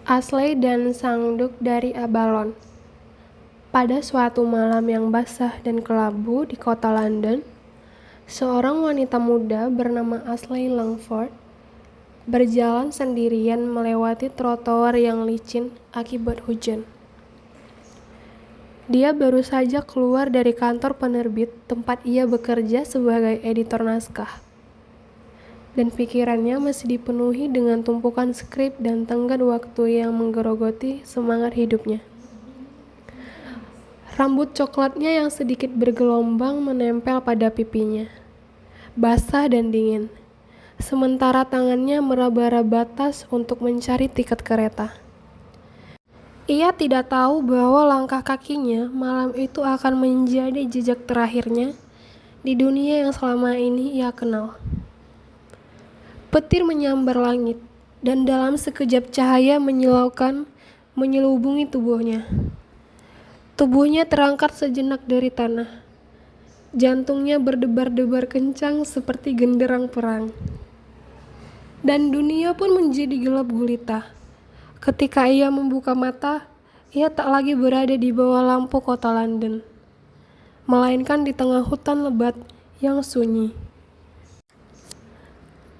Ashley dan Sangduk dari Abalon. Pada suatu malam yang basah dan kelabu di kota London, seorang wanita muda bernama Ashley Langford berjalan sendirian melewati trotoar yang licin akibat hujan. Dia baru saja keluar dari kantor penerbit tempat ia bekerja sebagai editor naskah. Dan pikirannya masih dipenuhi dengan tumpukan skrip dan tenggat waktu yang menggerogoti semangat hidupnya. Rambut coklatnya yang sedikit bergelombang menempel pada pipinya, basah dan dingin, sementara tangannya meraba-raba tas untuk mencari tiket kereta. Ia tidak tahu bahwa langkah kakinya malam itu akan menjadi jejak terakhirnya di dunia yang selama ini ia kenal. Petir menyambar langit, dan dalam sekejap cahaya menyilaukan menyelubungi tubuhnya. Tubuhnya terangkat sejenak dari tanah. Jantungnya berdebar-debar kencang seperti genderang perang. Dan dunia pun menjadi gelap gulita. Ketika ia membuka mata, ia tak lagi berada di bawah lampu kota London, melainkan di tengah hutan lebat yang sunyi.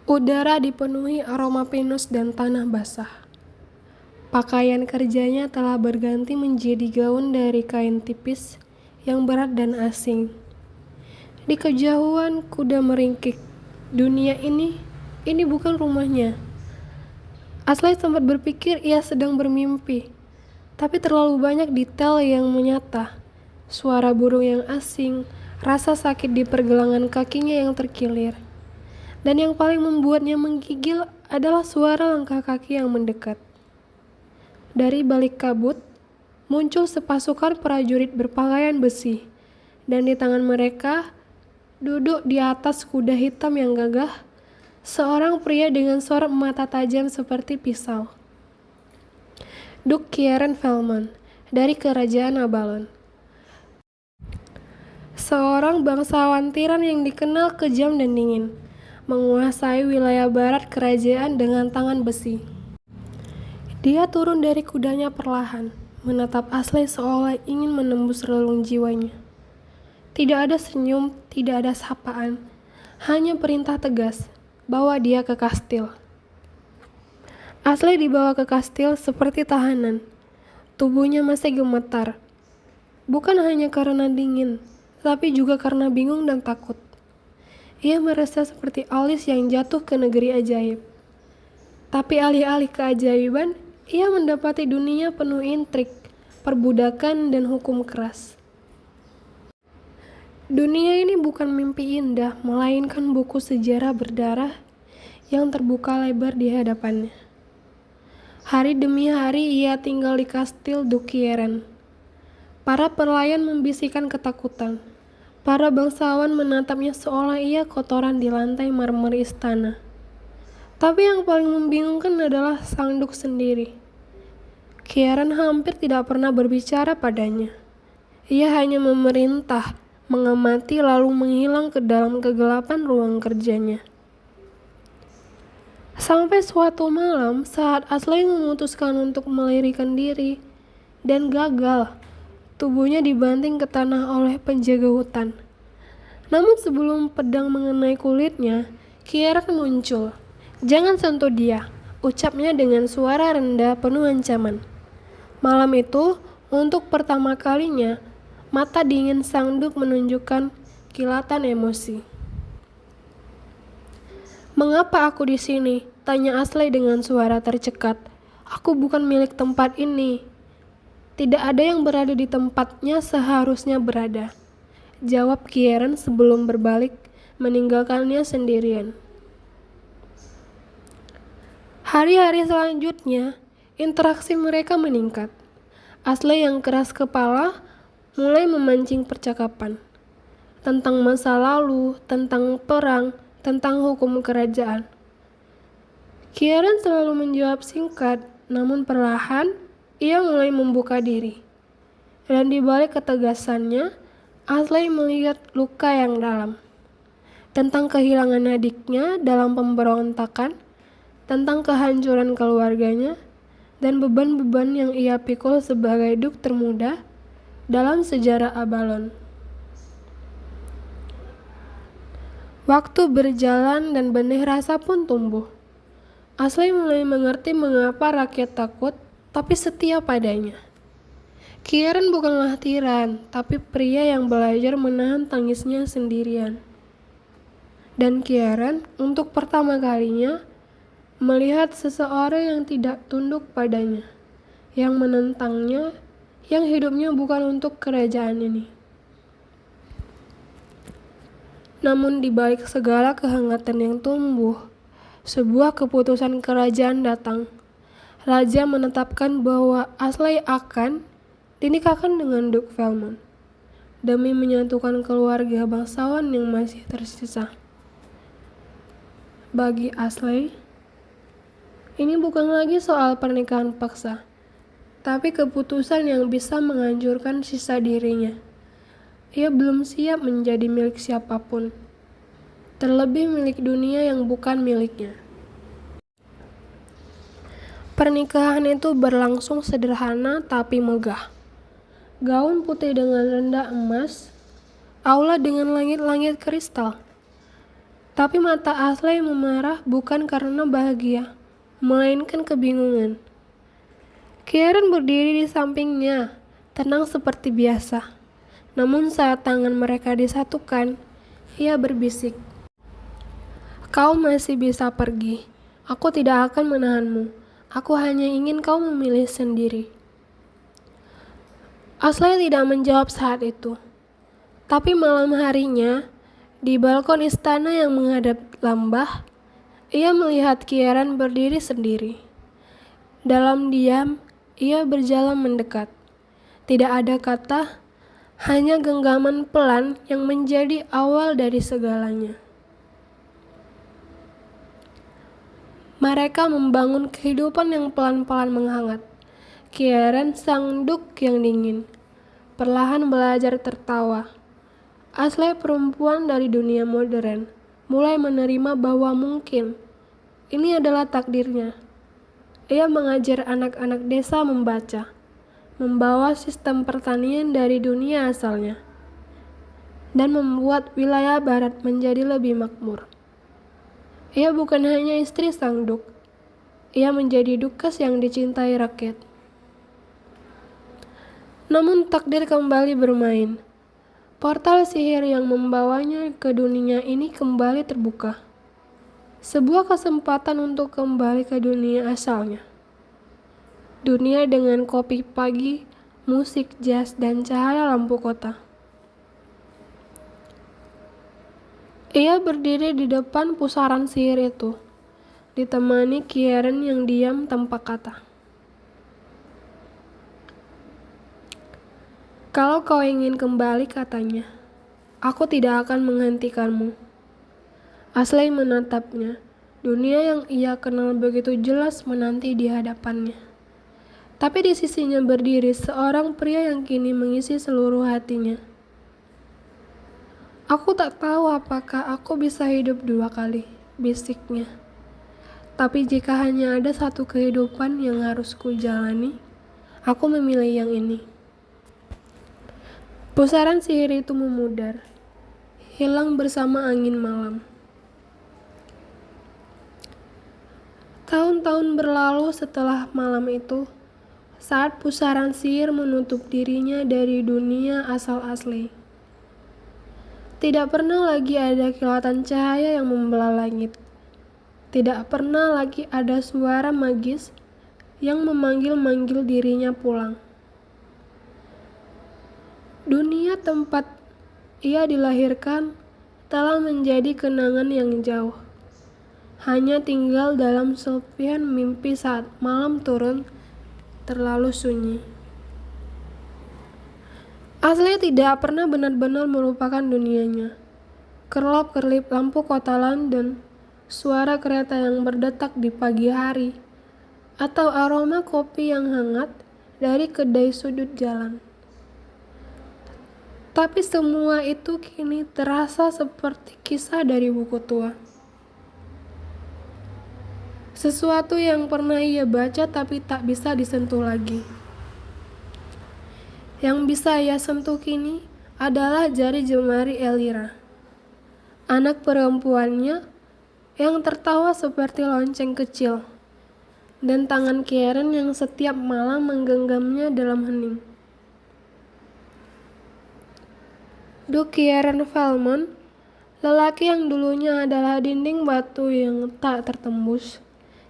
Udara dipenuhi aroma pinus dan tanah basah. Pakaian kerjanya telah berganti menjadi gaun dari kain tipis yang berat dan asing. Di kejauhan kuda meringkik. Dunia ini bukan rumahnya. Ashley sempat berpikir ia sedang bermimpi, tapi terlalu banyak detail yang menyata. Suara burung yang asing, rasa sakit di pergelangan kakinya yang terkilir. Dan yang paling membuatnya menggigil adalah suara langkah kaki yang mendekat. Dari balik kabut, muncul sepasukan prajurit berpakaian besi, dan di tangan mereka, duduk di atas kuda hitam yang gagah, seorang pria dengan sorot mata tajam seperti pisau. Duke Kieran Felman, dari Kerajaan Abalon. Seorang bangsawan tiran yang dikenal kejam dan dingin, menguasai wilayah barat kerajaan dengan tangan besi. Dia turun dari kudanya perlahan, menatap Ashley seolah ingin menembus relung jiwanya. Tidak ada senyum, tidak ada sapaan, hanya perintah tegas, bawa dia ke kastil. Ashley dibawa ke kastil seperti tahanan. Tubuhnya masih gemetar, bukan hanya karena dingin, tapi juga karena bingung dan takut. Ia merasa seperti Alice yang jatuh ke negeri ajaib. Tapi alih-alih keajaiban, ia mendapati dunia penuh intrik, perbudakan, dan hukum keras. Dunia ini bukan mimpi indah, melainkan buku sejarah berdarah yang terbuka lebar di hadapannya. Hari demi hari ia tinggal di kastil Duke Kieran. Para pelayan membisikkan ketakutan. Para bangsawan menatapnya seolah ia kotoran di lantai marmer istana. Tapi yang paling membingungkan adalah Sangduk sendiri. Kieran hampir tidak pernah berbicara padanya. Ia hanya memerintah, mengamati lalu menghilang ke dalam kegelapan ruang kerjanya. Sampai suatu malam saat Ashley memutuskan untuk melarikan diri dan gagal, tubuhnya dibanting ke tanah oleh penjaga hutan. Namun sebelum pedang mengenai kulitnya, Kieran muncul. "Jangan sentuh dia," ucapnya dengan suara rendah penuh ancaman. Malam itu, untuk pertama kalinya, mata dingin Sangduk menunjukkan kilatan emosi. "Mengapa aku di sini?" tanya Ashley dengan suara tercekat. "Aku bukan milik tempat ini." "Tidak ada yang berada di tempatnya seharusnya berada," jawab Kieran sebelum berbalik, meninggalkannya sendirian. Hari-hari selanjutnya, interaksi mereka meningkat. Ashley yang keras kepala mulai memancing percakapan tentang masa lalu, tentang perang, tentang hukum kerajaan. Kieran selalu menjawab singkat, namun perlahan ia mulai membuka diri. Dan di balik ketegasannya, Ashley melihat luka yang dalam. Tentang kehilangan adiknya dalam pemberontakan, tentang kehancuran keluarganya, dan beban-beban yang ia pikul sebagai duk termuda dalam sejarah Abalon. Waktu berjalan dan benih rasa pun tumbuh. Ashley mulai mengerti mengapa rakyat takut tapi setia padanya. Kieran bukanlah tiran, tapi pria yang belajar menahan tangisnya sendirian. Dan Kieran untuk pertama kalinya melihat seseorang yang tidak tunduk padanya, yang menentangnya, yang hidupnya bukan untuk kerajaan ini. Namun di balik segala kehangatan yang tumbuh, sebuah keputusan kerajaan datang. Raja menetapkan bahwa Ashley akan dinikahkan dengan Duke Valmont demi menyatukan keluarga bangsawan yang masih tersisa. Bagi Ashley, ini bukan lagi soal pernikahan paksa, tapi keputusan yang bisa menghancurkan sisa dirinya. Ia belum siap menjadi milik siapapun, terlebih milik dunia yang bukan miliknya. Pernikahan itu berlangsung sederhana tapi megah. Gaun putih dengan rendah emas, aula dengan langit-langit kristal. Tapi mata Ashley memerah bukan karena bahagia, melainkan kebingungan. Kieran berdiri di sampingnya, tenang seperti biasa. Namun saat tangan mereka disatukan, ia berbisik, "Kau masih bisa pergi. Aku tidak akan menahanmu. Aku hanya ingin kau memilih sendiri." Ashley tidak menjawab saat itu. Tapi malam harinya, di balkon istana yang menghadap lembah, ia melihat Kieran berdiri sendiri. Dalam diam, ia berjalan mendekat. Tidak ada kata, hanya genggaman pelan yang menjadi awal dari segalanya. Mereka membangun kehidupan yang pelan-pelan menghangat. Kieran sang duk yang dingin, perlahan belajar tertawa. Ashley perempuan dari dunia modern, mulai menerima bahwa mungkin ini adalah takdirnya. Ia mengajar anak-anak desa membaca, membawa sistem pertanian dari dunia asalnya, dan membuat wilayah barat menjadi lebih makmur. Ia bukan hanya istri sang duk, ia menjadi dukas yang dicintai rakyat. Namun takdir kembali bermain. Portal sihir yang membawanya ke dunia ini kembali terbuka. Sebuah kesempatan untuk kembali ke dunia asalnya. Dunia dengan kopi pagi, musik jazz, dan cahaya lampu kota. Ia berdiri di depan pusaran sihir itu, ditemani Kieran yang diam tanpa kata. "Kalau kau ingin kembali," katanya, "aku tidak akan menghentikanmu." Ashley menatapnya. Dunia yang ia kenal begitu jelas menanti di hadapannya. Tapi di sisinya berdiri seorang pria yang kini mengisi seluruh hatinya. "Aku tak tahu apakah aku bisa hidup dua kali," bisiknya. "Tapi jika hanya ada satu kehidupan yang harus kujalani, aku memilih yang ini." Pusaran sihir itu memudar, hilang bersama angin malam. Tahun-tahun berlalu setelah malam itu, saat pusaran sihir menutup dirinya dari dunia asal Ashley. Tidak pernah lagi ada kilatan cahaya yang membelah langit. Tidak pernah lagi ada suara magis yang memanggil-manggil dirinya pulang. Dunia tempat ia dilahirkan telah menjadi kenangan yang jauh. Hanya tinggal dalam serpihan mimpi saat malam turun terlalu sunyi. Ashley tidak pernah benar-benar melupakan dunianya. Kerlap-kerlip lampu kota London, suara kereta yang berdetak di pagi hari, atau aroma kopi yang hangat dari kedai sudut jalan. Tapi semua itu kini terasa seperti kisah dari buku tua. sesuatu yang pernah ia baca tapi tak bisa disentuh lagi. Yang bisa ia sentuh kini adalah jari jemari Elira, anak perempuannya yang tertawa seperti lonceng kecil, dan tangan Kieran yang setiap malam menggenggamnya dalam hening. Duke Kieran Valmont, lelaki yang dulunya adalah dinding batu yang tak tertembus,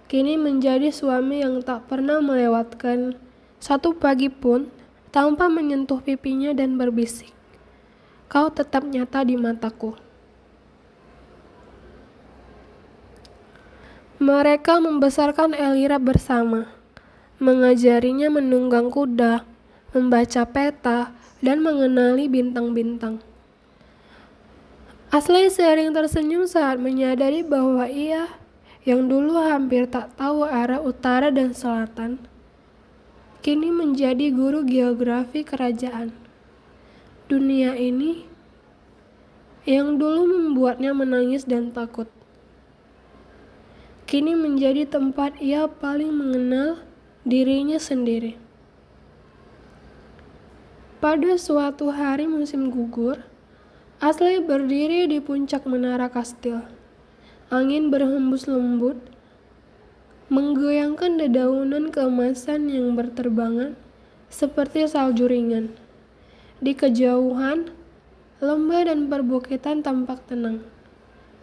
kini menjadi suami yang tak pernah melewatkan satu pagi pun tanpa menyentuh pipinya dan berbisik, "Kau tetap nyata di mataku." Mereka membesarkan Elira bersama, mengajarinya menunggang kuda, membaca peta, dan mengenali bintang-bintang. Ashley sering tersenyum saat menyadari bahwa ia, yang dulu hampir tak tahu arah utara dan selatan, kini menjadi guru geografi kerajaan. Dunia ini yang dulu membuatnya menangis dan takut, kini menjadi tempat ia paling mengenal dirinya sendiri. Pada suatu hari musim gugur, Ashley berdiri di puncak menara kastil. Angin berhembus lembut, menggoyangkan dedaunan keemasan yang berterbangan seperti salju ringan. Di kejauhan, lembah dan perbukitan tampak tenang.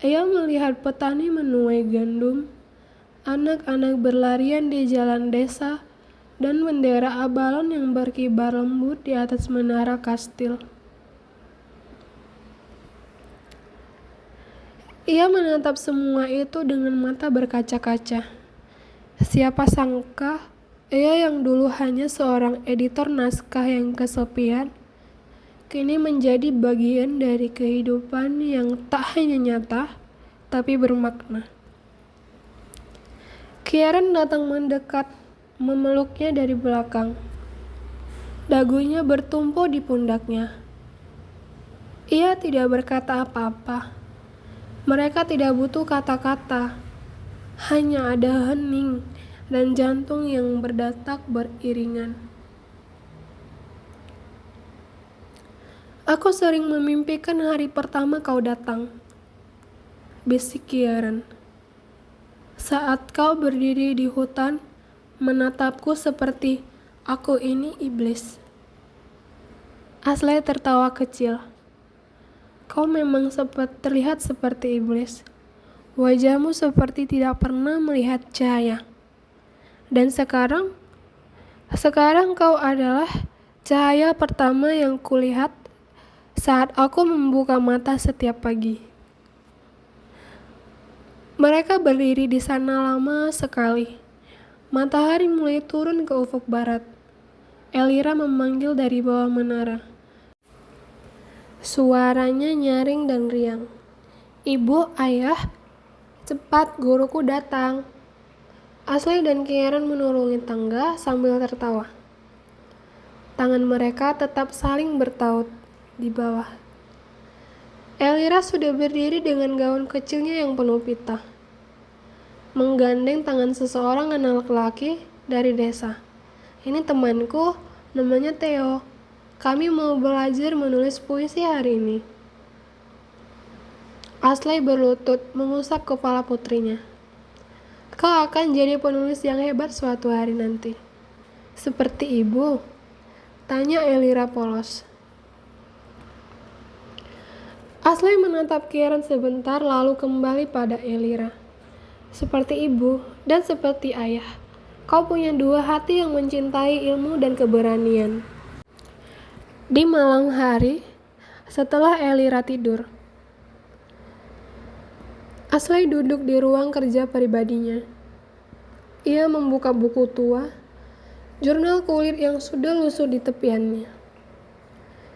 Ia melihat petani menuai gandum, anak-anak berlarian di jalan desa, dan bendera abalon yang berkibar lembut di atas menara kastil. Ia menatap semua itu dengan mata berkaca-kaca. Siapa sangka, ia yang dulu hanya seorang editor naskah yang kesepian, kini menjadi bagian dari kehidupan yang tak hanya nyata, tapi bermakna. Kieran datang mendekat, memeluknya dari belakang. Dagunya bertumpu di pundaknya. Ia tidak berkata apa-apa. Mereka tidak butuh kata-kata. Hanya ada hening dan jantung yang berdetak beriringan. "Aku sering memimpikan hari pertama kau datang," bisik Kieran, "saat kau berdiri di hutan, menatapku seperti aku ini iblis." Ashley tertawa kecil. "Kau memang terlihat seperti iblis. Wajahmu seperti tidak pernah melihat cahaya. Dan sekarang kau adalah cahaya pertama yang kulihat saat aku membuka mata setiap pagi." Mereka berdiri di sana lama sekali. Matahari mulai turun ke ufuk barat. Elira memanggil dari bawah menara. Suaranya nyaring dan riang. "Ibu, ayah, cepat, guruku datang." Ashley dan Kieran menuruni tangga sambil tertawa. Tangan mereka tetap saling bertaut di bawah. Elira sudah berdiri dengan gaun kecilnya yang penuh pita, menggandeng tangan seseorang anak laki dari desa. "Ini temanku, namanya Theo. Kami mau belajar menulis puisi hari ini." Ashley berlutut mengusap kepala putrinya. "Kau akan jadi penulis yang hebat suatu hari nanti." "Seperti ibu?" tanya Elira polos. Ashley menatap Kieran sebentar lalu kembali pada Elira. "Seperti ibu dan seperti ayah, kau punya dua hati yang mencintai ilmu dan keberanian." Di malam hari, setelah Elira tidur, Ashley duduk di ruang kerja pribadinya. Ia membuka buku tua, jurnal kulit yang sudah lusuh di tepiannya.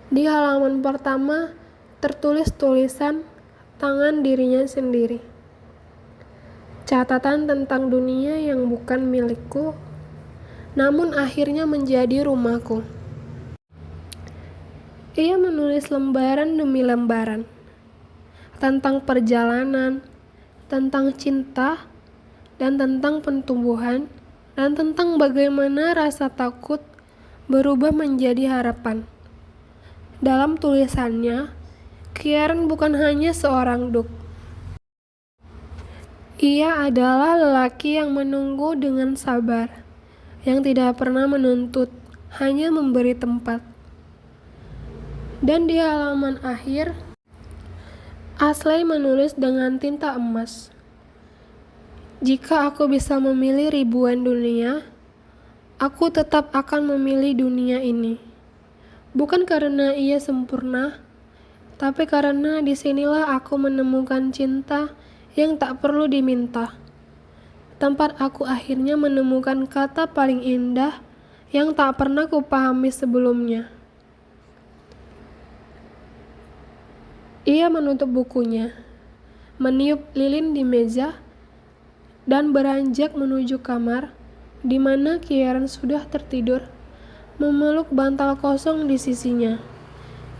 Di halaman pertama tertulis tulisan tangan dirinya sendiri. Catatan tentang dunia yang bukan milikku, namun akhirnya menjadi rumahku. Ia menulis lembaran demi lembaran tentang perjalanan, tentang cinta, dan tentang pertumbuhan, dan tentang bagaimana rasa takut berubah menjadi harapan. Dalam tulisannya, Kieran bukan hanya seorang duk. Ia adalah lelaki yang menunggu dengan sabar, yang tidak pernah menuntut, hanya memberi tempat. Dan di halaman akhir, Ashley menulis dengan tinta emas, "Jika aku bisa memilih ribuan dunia, aku tetap akan memilih dunia ini. Bukan karena ia sempurna, tapi karena disinilah aku menemukan cinta yang tak perlu diminta. Tempat aku akhirnya menemukan kata paling indah yang tak pernah kupahami sebelumnya." Ia menutup bukunya, meniup lilin di meja, dan beranjak menuju kamar, di mana Kieran sudah tertidur, memeluk bantal kosong di sisinya.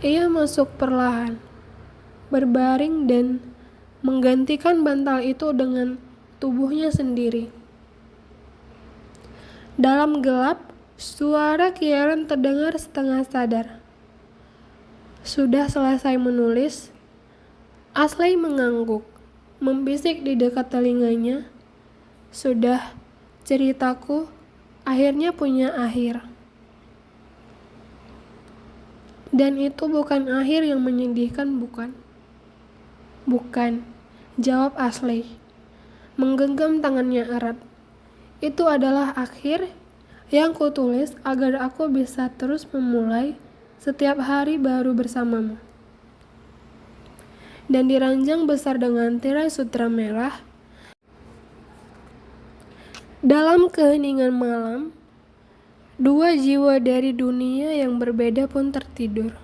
Ia masuk perlahan, berbaring dan menggantikan bantal itu dengan tubuhnya sendiri. Dalam gelap, suara Kieran terdengar setengah sadar. Sudah selesai menulis, Ashley mengangguk, membisik di dekat telinganya, "Sudah, ceritaku akhirnya punya akhir." "Dan itu bukan akhir yang menyedihkan, bukan?" "Bukan," jawab Ashley, menggenggam tangannya erat. "Itu adalah akhir yang kutulis agar aku bisa terus memulai setiap hari baru bersamamu." Dan di ranjang besar dengan tirai sutra merah, dalam keheningan malam, dua jiwa dari dunia yang berbeda pun tertidur.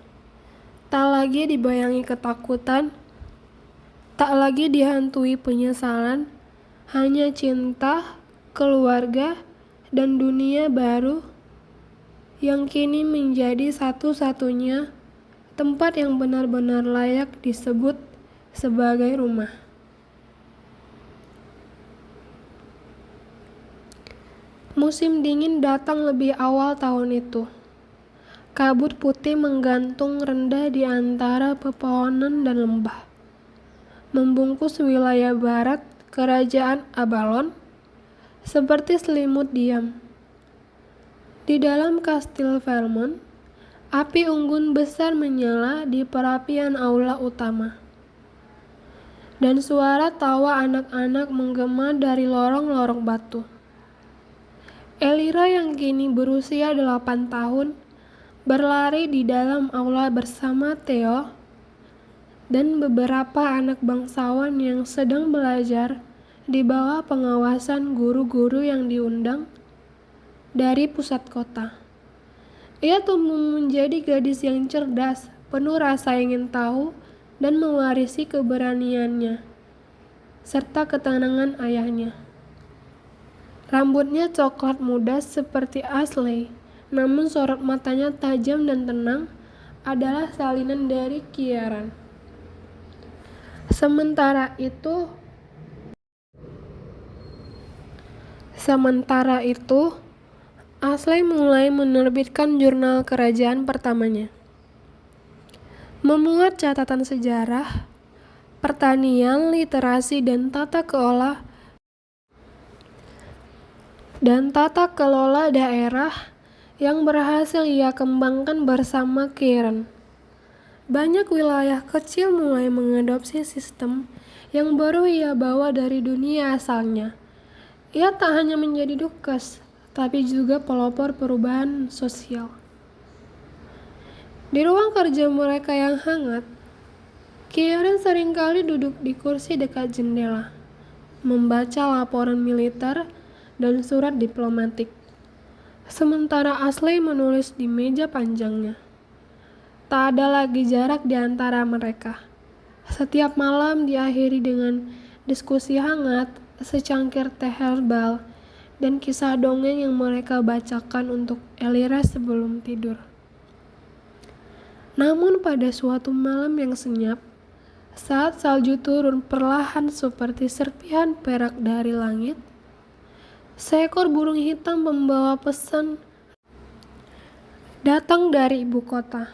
Tak lagi dibayangi ketakutan, tak lagi dihantui penyesalan, hanya cinta, keluarga, dan dunia baru yang kini menjadi satu-satunya tempat yang benar-benar layak disebut sebagai rumah. Musim dingin datang lebih awal tahun itu. Kabut putih menggantung rendah di antara pepohonan dan lembah, membungkus wilayah barat kerajaan Avalon seperti selimut diam. Di dalam kastil Vermont, api unggun besar menyala di perapian aula utama, dan suara tawa anak-anak menggema dari lorong-lorong batu. Elira yang kini berusia 8 tahun berlari di dalam aula bersama Theo dan beberapa anak bangsawan yang sedang belajar di bawah pengawasan guru-guru yang diundang dari pusat kota. Ia tumbuh menjadi gadis yang cerdas, penuh rasa ingin tahu, dan mewarisi keberaniannya serta ketenangan ayahnya. Rambutnya coklat muda seperti Ashley, namun sorot matanya tajam dan tenang adalah salinan dari Kieran. Sementara itu, Ashley mulai menerbitkan jurnal kerajaan pertamanya, memuat catatan sejarah, pertanian, literasi, dan tata kelola daerah yang berhasil ia kembangkan bersama Kieran. Banyak wilayah kecil mulai mengadopsi sistem yang baru ia bawa dari dunia asalnya. Ia tak hanya menjadi dukes, tapi juga pelopor perubahan sosial. Di ruang kerja mereka yang hangat, Kieran seringkali duduk di kursi dekat jendela, membaca laporan militer dan surat diplomatik, sementara Ashley menulis di meja panjangnya. Tak ada lagi jarak di antara mereka. Setiap malam diakhiri dengan diskusi hangat, secangkir teh herbal, dan kisah dongeng yang mereka bacakan untuk Elira sebelum tidur. Namun pada suatu malam yang senyap, saat salju turun perlahan seperti serpihan perak dari langit, Seekor burung hitam membawa pesan datang dari ibu kota.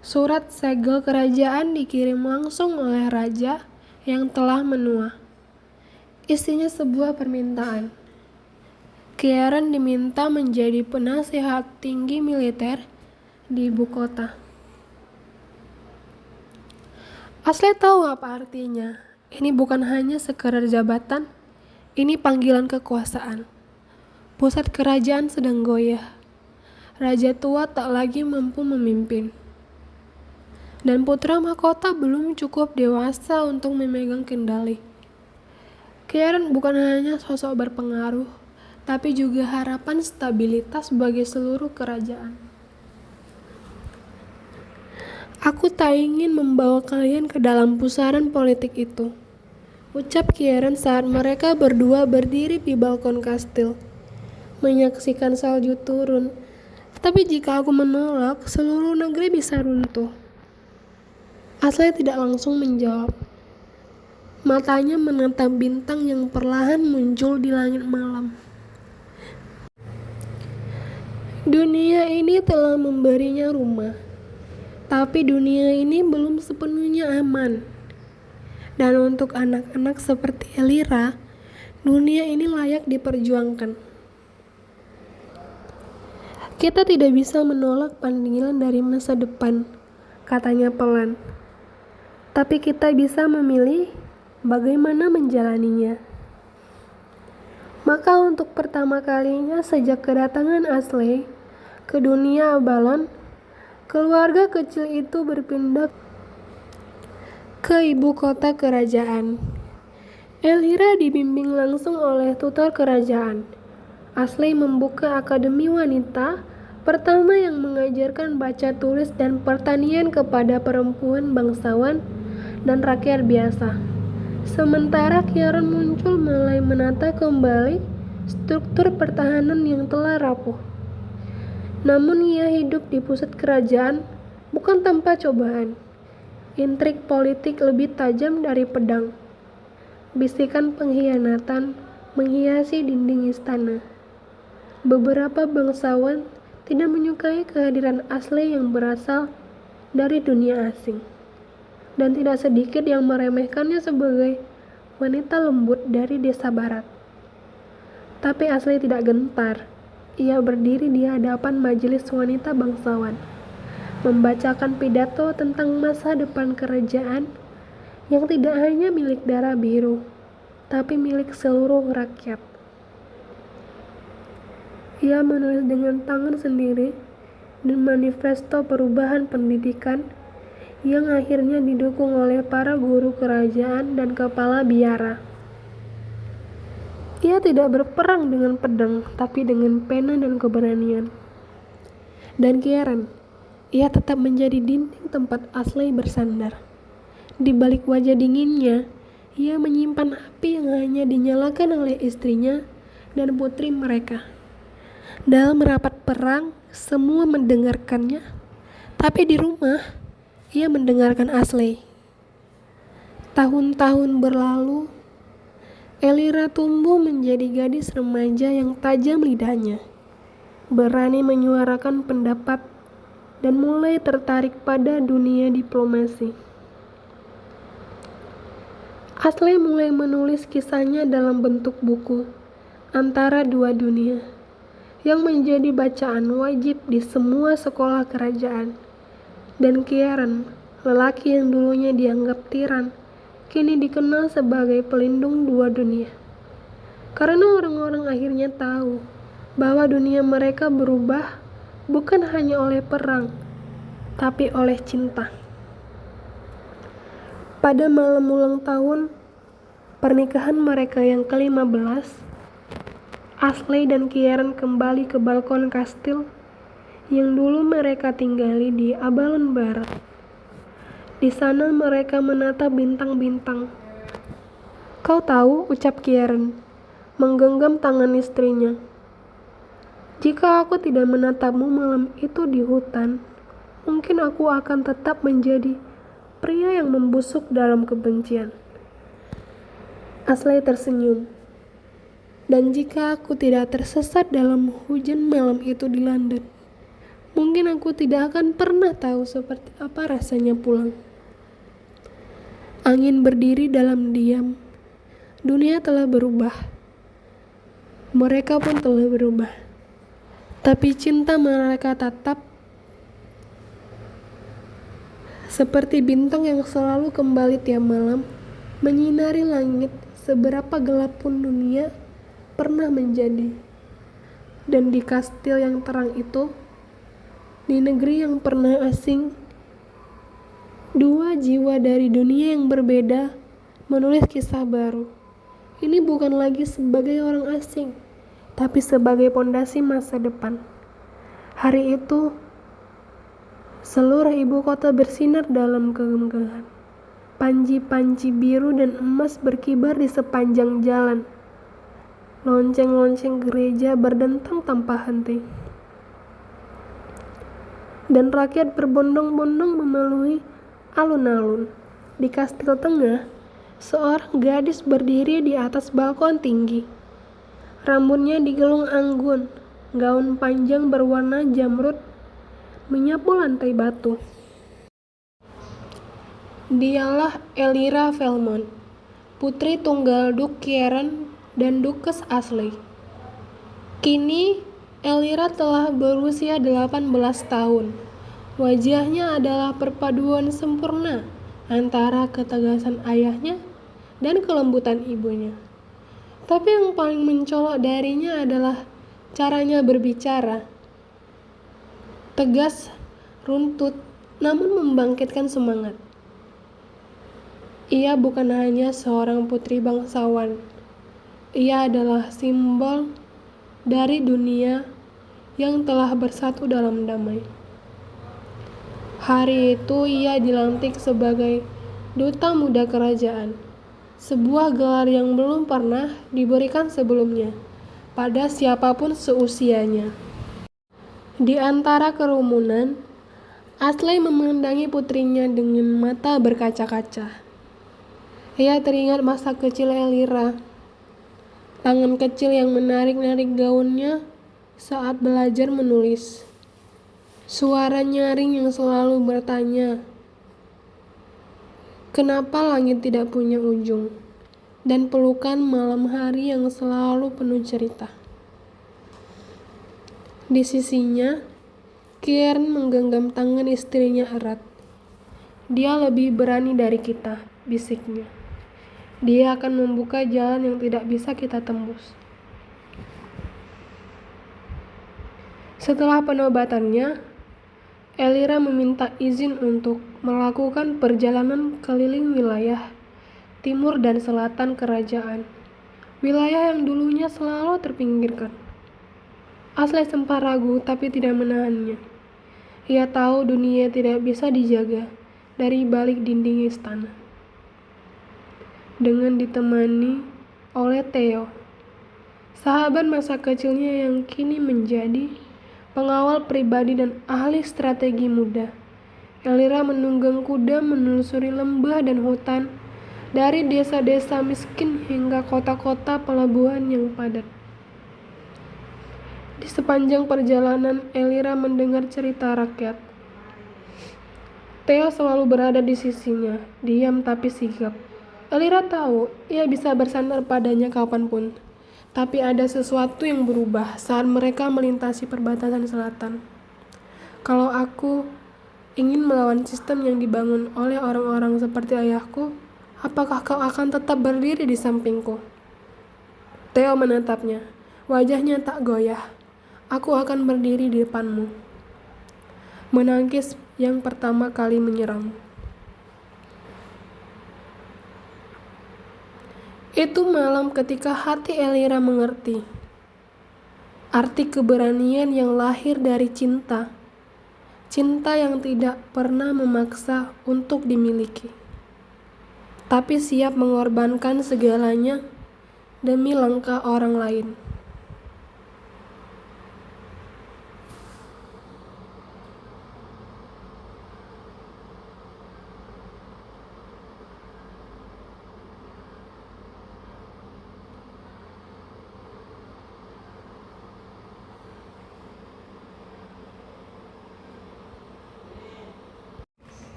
Surat segel kerajaan dikirim langsung oleh raja yang telah menua. Isinya sebuah permintaan. Kieran diminta menjadi penasihat tinggi militer di ibu kota. Ashley tahu apa artinya. Ini bukan hanya sekedar jabatan, ini panggilan kekuasaan. Pusat kerajaan sedang goyah. Raja tua tak lagi mampu memimpin. Dan putra mahkota belum cukup dewasa untuk memegang kendali. Kieran bukan hanya sosok berpengaruh, tapi juga harapan stabilitas bagi seluruh kerajaan. Aku tak ingin membawa kalian ke dalam pusaran politik itu, ucap Kieran saat mereka berdua berdiri di balkon kastil, menyaksikan salju turun. Tapi jika aku menolak, seluruh negeri bisa runtuh. Ashley tidak langsung menjawab. Matanya menatap bintang yang perlahan muncul di langit malam. Dunia ini telah memberinya rumah, tapi dunia ini belum sepenuhnya aman. Dan untuk anak-anak seperti Elira, dunia ini layak diperjuangkan. Kita tidak bisa menolak panggilan dari masa depan, katanya pelan. Tapi kita bisa memilih bagaimana menjalaninya. Maka untuk pertama kalinya sejak kedatangan Ashley ke dunia Avalon, keluarga kecil itu berpindah ke ibu kota kerajaan. Elira dibimbing langsung oleh tutor kerajaan. Ashley membuka akademi wanita pertama yang mengajarkan baca tulis dan pertanian kepada perempuan bangsawan dan rakyat biasa. Sementara Kieran muncul mulai menata kembali struktur pertahanan yang telah rapuh. Namun ia hidup di pusat kerajaan bukan tanpa cobaan. Intrik politik lebih tajam dari pedang. Bisikan pengkhianatan menghiasi dinding istana. Beberapa bangsawan tidak menyukai kehadiran Ashley yang berasal dari dunia asing. Dan tidak sedikit yang meremehkannya sebagai wanita lembut dari desa barat. Tapi Ashley tidak gentar. Ia berdiri di hadapan majelis wanita bangsawan, membacakan pidato tentang masa depan kerajaan yang tidak hanya milik darah biru, tapi milik seluruh rakyat. Ia menulis dengan tangan sendiri dan manifesto perubahan pendidikan yang akhirnya didukung oleh para guru kerajaan dan kepala biara. Ia tidak berperang dengan pedang, tapi dengan pena dan keberanian. Dan Kieran, ia tetap menjadi dinding tempat Ashley bersandar. Di balik wajah dinginnya, ia menyimpan api yang hanya dinyalakan oleh istrinya dan putri mereka. Dalam rapat perang, semua mendengarkannya, tapi di rumah, ia mendengarkan Ashley. Tahun-tahun berlalu, Elira tumbuh menjadi gadis remaja yang tajam lidahnya, berani menyuarakan pendapat, dan mulai tertarik pada dunia diplomasi. Ashley mulai menulis kisahnya dalam bentuk buku, Antara Dua Dunia, yang menjadi bacaan wajib di semua sekolah kerajaan. Dan Kieran, lelaki yang dulunya dianggap tiran, kini dikenal sebagai pelindung dua dunia. Karena orang-orang akhirnya tahu bahwa dunia mereka berubah bukan hanya oleh perang, tapi oleh cinta. Pada malam ulang tahun pernikahan mereka yang ke-15, Ashley dan Kieran kembali ke balkon kastil yang dulu mereka tinggali di Avalon Barat. Di sana mereka menatap bintang-bintang. Kau tahu, ucap Kieran, menggenggam tangan istrinya. Jika aku tidak menatapmu malam itu di hutan, mungkin aku akan tetap menjadi pria yang membusuk dalam kebencian. Ashley tersenyum. Dan jika aku tidak tersesat dalam hujan malam itu di London, mungkin aku tidak akan pernah tahu seperti apa rasanya pulang. Angin berdiri dalam diam. Dunia telah berubah. Mereka pun telah berubah. Tapi cinta mereka tetap seperti bintang yang selalu kembali tiap malam, menyinari langit seberapa gelap pun dunia pernah menjadi. Dan di kastil yang terang itu, di negeri yang pernah asing, dua jiwa dari dunia yang berbeda menulis kisah baru. Ini bukan lagi sebagai orang asing, tapi sebagai pondasi masa depan. Hari itu, seluruh ibu kota bersinar dalam kemegahan. Panji-panji biru dan emas berkibar di sepanjang jalan. Lonceng-lonceng gereja berdentang tanpa henti. Dan rakyat berbondong-bondong memenuhi alun-alun. Di kastil tengah, seorang gadis berdiri di atas balkon tinggi. Rambutnya digelung anggun, gaun panjang berwarna jamrud menyapu lantai batu. Dialah Elira Velmont, putri tunggal Duke Kieran dan Duchess Ashley. Kini, Elira telah berusia 18 tahun. Wajahnya adalah perpaduan sempurna antara ketegasan ayahnya dan kelembutan ibunya. Tapi yang paling mencolok darinya adalah caranya berbicara. Tegas, runtut, namun membangkitkan semangat. Ia bukan hanya seorang putri bangsawan. Ia adalah simbol dari dunia yang telah bersatu dalam damai. Hari itu ia dilantik sebagai duta muda kerajaan, sebuah gelar yang belum pernah diberikan sebelumnya pada siapapun seusianya. Di antara kerumunan, Ashley memandangi putrinya dengan mata berkaca-kaca. Ia teringat masa kecil Elira, tangan kecil yang menarik-narik gaunnya saat belajar menulis. Suara nyaring yang selalu bertanya, kenapa langit tidak punya ujung? Dan pelukan malam hari yang selalu penuh cerita. Di sisinya, Kieran menggenggam tangan istrinya erat. Dia lebih berani dari kita, bisiknya. Dia akan membuka jalan yang tidak bisa kita tembus. Setelah penobatannya, Elira meminta izin untuk melakukan perjalanan keliling wilayah timur dan selatan kerajaan, wilayah yang dulunya selalu terpinggirkan. Ashley sempat ragu tapi tidak menahannya. Ia tahu dunia tidak bisa dijaga dari balik dinding istana. Dengan ditemani oleh Theo, sahabat masa kecilnya yang kini menjadi pengawal pribadi dan ahli strategi muda, Elira menunggang kuda menelusuri lembah dan hutan, dari desa-desa miskin hingga kota-kota pelabuhan yang padat. Di sepanjang perjalanan, Elira mendengar cerita rakyat. Theo selalu berada di sisinya, diam tapi sigap. Elira tahu ia bisa bersandar padanya kapanpun, tapi ada sesuatu yang berubah saat mereka melintasi perbatasan selatan. Kalau aku ingin melawan sistem yang dibangun oleh orang-orang seperti ayahku, apakah kau akan tetap berdiri di sampingku? Theo menatapnya, wajahnya tak goyah. Aku akan berdiri di depanmu. Menangkis yang pertama kali menyerang. Itu malam ketika hati Elira mengerti arti keberanian yang lahir dari cinta. Cinta yang tidak pernah memaksa untuk dimiliki, tapi siap mengorbankan segalanya demi langkah orang lain.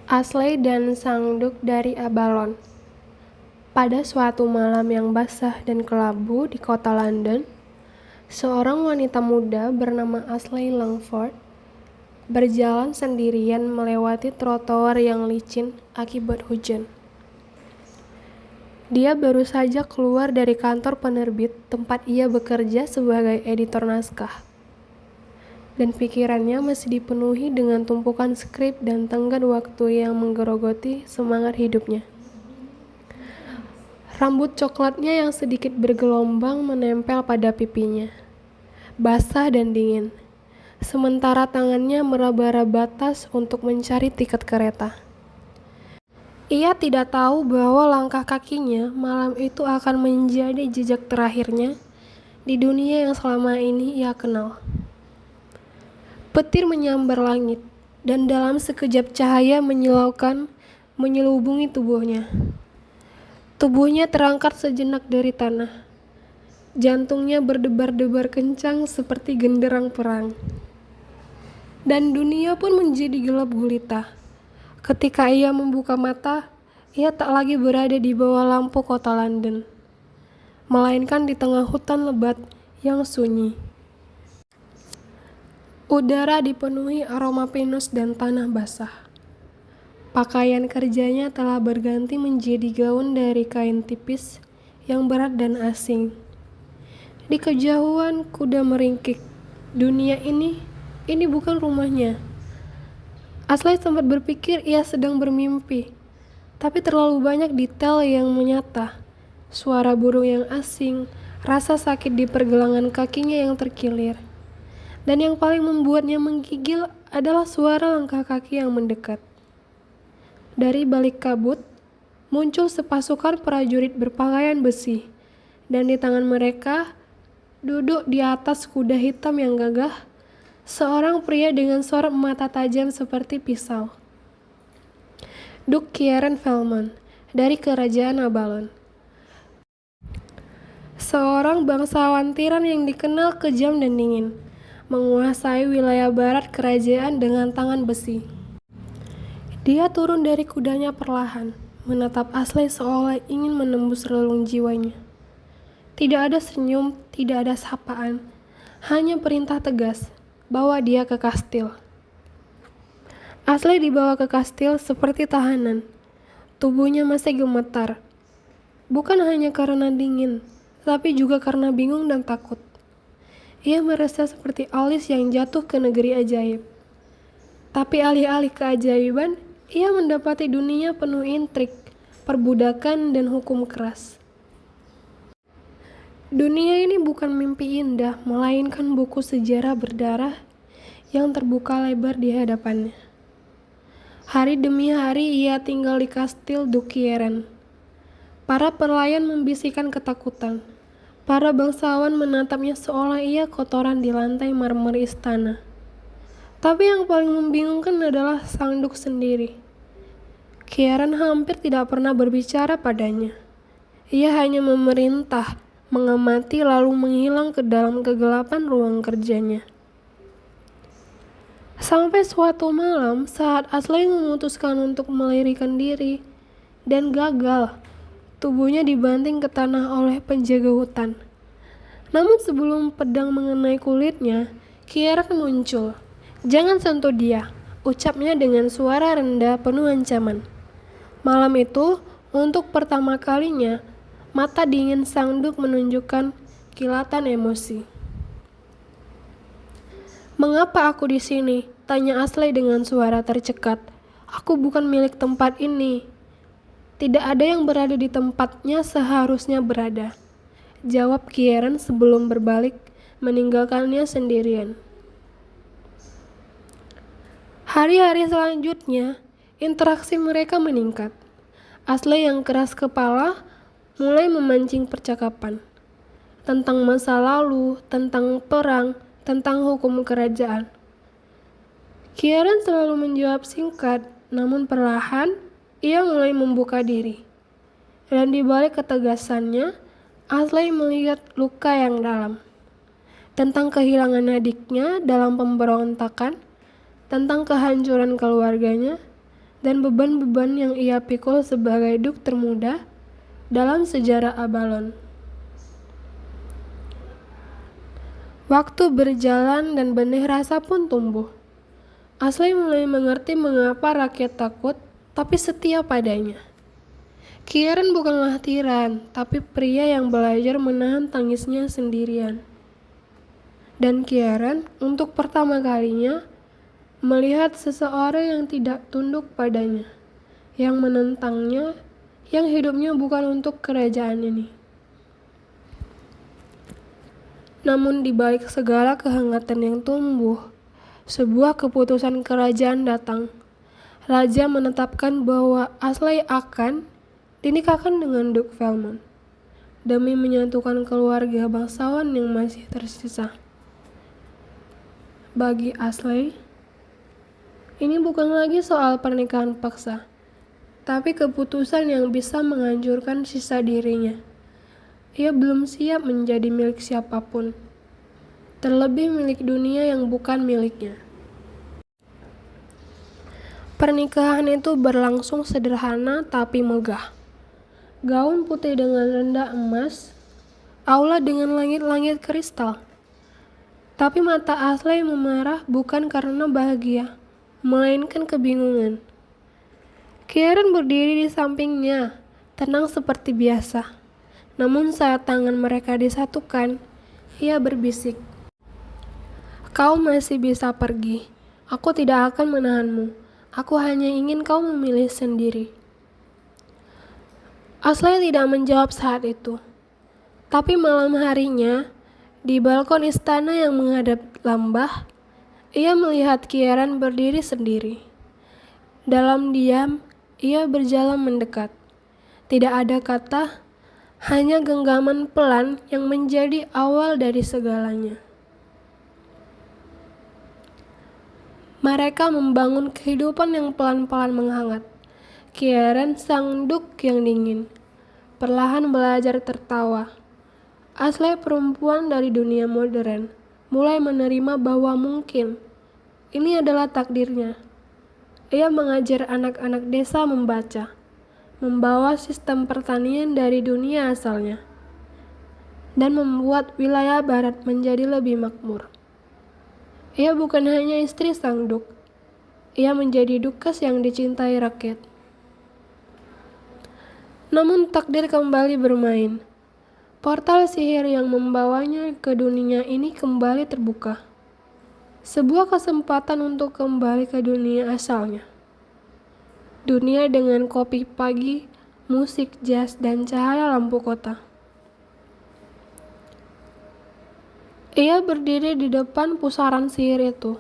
Ashley dan Sang Duk dari Abalon. Pada suatu malam yang basah dan kelabu di kota London, seorang wanita muda bernama Ashley Langford berjalan sendirian melewati trotoar yang licin akibat hujan. Dia baru saja keluar dari kantor penerbit tempat ia bekerja sebagai editor naskah. Dan pikirannya masih dipenuhi dengan tumpukan skrip dan tenggat waktu yang menggerogoti semangat hidupnya. Rambut coklatnya yang sedikit bergelombang menempel pada pipinya, basah dan dingin, sementara tangannya meraba-raba tas untuk mencari tiket kereta. Ia tidak tahu bahwa langkah kakinya malam itu akan menjadi jejak terakhirnya di dunia yang selama ini ia kenal. Petir menyambar langit, dan dalam sekejap cahaya menyelubungi tubuhnya. Tubuhnya terangkat sejenak dari tanah. Jantungnya berdebar-debar kencang seperti genderang perang. Dan dunia pun menjadi gelap gulita. Ketika ia membuka mata, ia tak lagi berada di bawah lampu kota London, melainkan di tengah hutan lebat yang sunyi. Udara dipenuhi aroma pinus dan tanah basah. Pakaian kerjanya telah berganti menjadi gaun dari kain tipis yang berat dan asing. Di kejauhan kuda meringkik. Dunia ini bukan rumahnya. Ashley sempat berpikir ia sedang bermimpi, tapi terlalu banyak detail yang menyata. Suara burung yang asing, rasa sakit di pergelangan kakinya yang terkilir. Dan yang paling membuatnya menggigil adalah suara langkah kaki yang mendekat. Dari balik kabut, muncul sepasukan prajurit berpakaian besi, dan di tangan mereka, duduk di atas kuda hitam yang gagah, seorang pria dengan sorot mata tajam seperti pisau. Duke Kieran Felman, dari Kerajaan Abalon. Seorang bangsawan tiran yang dikenal kejam dan dingin, menguasai wilayah barat kerajaan dengan tangan besi. Dia turun dari kudanya perlahan, menatap Ashley seolah ingin menembus relung jiwanya. Tidak ada senyum, tidak ada sapaan, hanya perintah tegas, bawa dia ke kastil. Ashley dibawa ke kastil seperti tahanan. Tubuhnya masih gemetar, bukan hanya karena dingin, tapi juga karena bingung dan takut. Ia merasa seperti Alice yang jatuh ke negeri ajaib. Tapi alih-alih keajaiban, ia mendapati dunia penuh intrik, perbudakan, dan hukum keras. Dunia ini bukan mimpi indah, melainkan buku sejarah berdarah yang terbuka lebar di hadapannya. Hari demi hari ia tinggal di kastil Duke Kieran. Para pelayan membisikkan ketakutan. Para bangsawan menatapnya seolah ia kotoran di lantai marmer istana. Tapi yang paling membingungkan adalah Sang Duk sendiri. Kieran hampir tidak pernah berbicara padanya. Ia hanya memerintah, mengamati lalu menghilang ke dalam kegelapan ruang kerjanya. Sampai suatu malam saat Ashley memutuskan untuk melarikan diri dan gagal, tubuhnya dibanting ke tanah oleh penjaga hutan. Namun sebelum pedang mengenai kulitnya, Kieran muncul. "Jangan sentuh dia," ucapnya dengan suara rendah penuh ancaman. Malam itu, untuk pertama kalinya, mata dingin Sang Duk menunjukkan kilatan emosi. "Mengapa aku di sini?" tanya Ashley dengan suara tercekat. "Aku bukan milik tempat ini." "Tidak ada yang berada di tempatnya seharusnya berada," jawab Kieran sebelum berbalik meninggalkannya sendirian. Hari-hari selanjutnya, interaksi mereka meningkat. Ashley yang keras kepala mulai memancing percakapan tentang masa lalu, tentang perang, tentang hukum kerajaan. Kieran selalu menjawab singkat, namun perlahan ia mulai membuka diri. Dan di balik ketegasannya, Ashley melihat luka yang dalam. Tentang kehilangan adiknya dalam pemberontakan, tentang kehancuran keluarganya, dan beban-beban yang ia pikul sebagai duk termuda dalam sejarah Abalon. Waktu berjalan dan benih rasa pun tumbuh. Ashley mulai mengerti mengapa rakyat takut tapi setia padanya. Kieran bukanlah tiran, tapi pria yang belajar menahan tangisnya sendirian. Dan Kieran untuk pertama kalinya melihat seseorang yang tidak tunduk padanya, yang menentangnya, yang hidupnya bukan untuk kerajaan ini. Namun di balik segala kehangatan yang tumbuh, sebuah keputusan kerajaan datang. Raja menetapkan bahwa Ashley akan dinikahkan dengan Duke Valmont demi menyatukan keluarga bangsawan yang masih tersisa. Bagi Ashley, ini bukan lagi soal pernikahan paksa, tapi keputusan yang bisa menghancurkan sisa dirinya. Ia belum siap menjadi milik siapapun, terlebih milik dunia yang bukan miliknya. Pernikahan itu berlangsung sederhana tapi megah. Gaun putih dengan rendah emas, aula dengan langit-langit kristal. Tapi mata Ashley memerah bukan karena bahagia, melainkan kebingungan. Kieran berdiri di sampingnya, tenang seperti biasa. Namun saat tangan mereka disatukan, ia berbisik. Kau masih bisa pergi. Aku tidak akan menahanmu. Aku hanya ingin kau memilih sendiri. Ashley tidak menjawab saat itu. Tapi malam harinya, di balkon istana yang menghadap lembah, ia melihat Kieran berdiri sendiri. Dalam diam, ia berjalan mendekat. Tidak ada kata, hanya genggaman pelan yang menjadi awal dari segalanya. Mereka membangun kehidupan yang pelan-pelan menghangat. Kieran sang duk yang dingin, perlahan belajar tertawa. Ashley perempuan dari dunia modern, mulai menerima bahwa mungkin ini adalah takdirnya. Ia mengajar anak-anak desa membaca, membawa sistem pertanian dari dunia asalnya, dan membuat wilayah barat menjadi lebih makmur. Ia bukan hanya istri sang duk, ia menjadi dukas yang dicintai rakyat. Namun takdir kembali bermain. Portal sihir yang membawanya ke dunia ini kembali terbuka. Sebuah kesempatan untuk kembali ke dunia asalnya. Dunia dengan kopi pagi, musik jazz, dan cahaya lampu kota. Ia berdiri di depan pusaran sihir itu,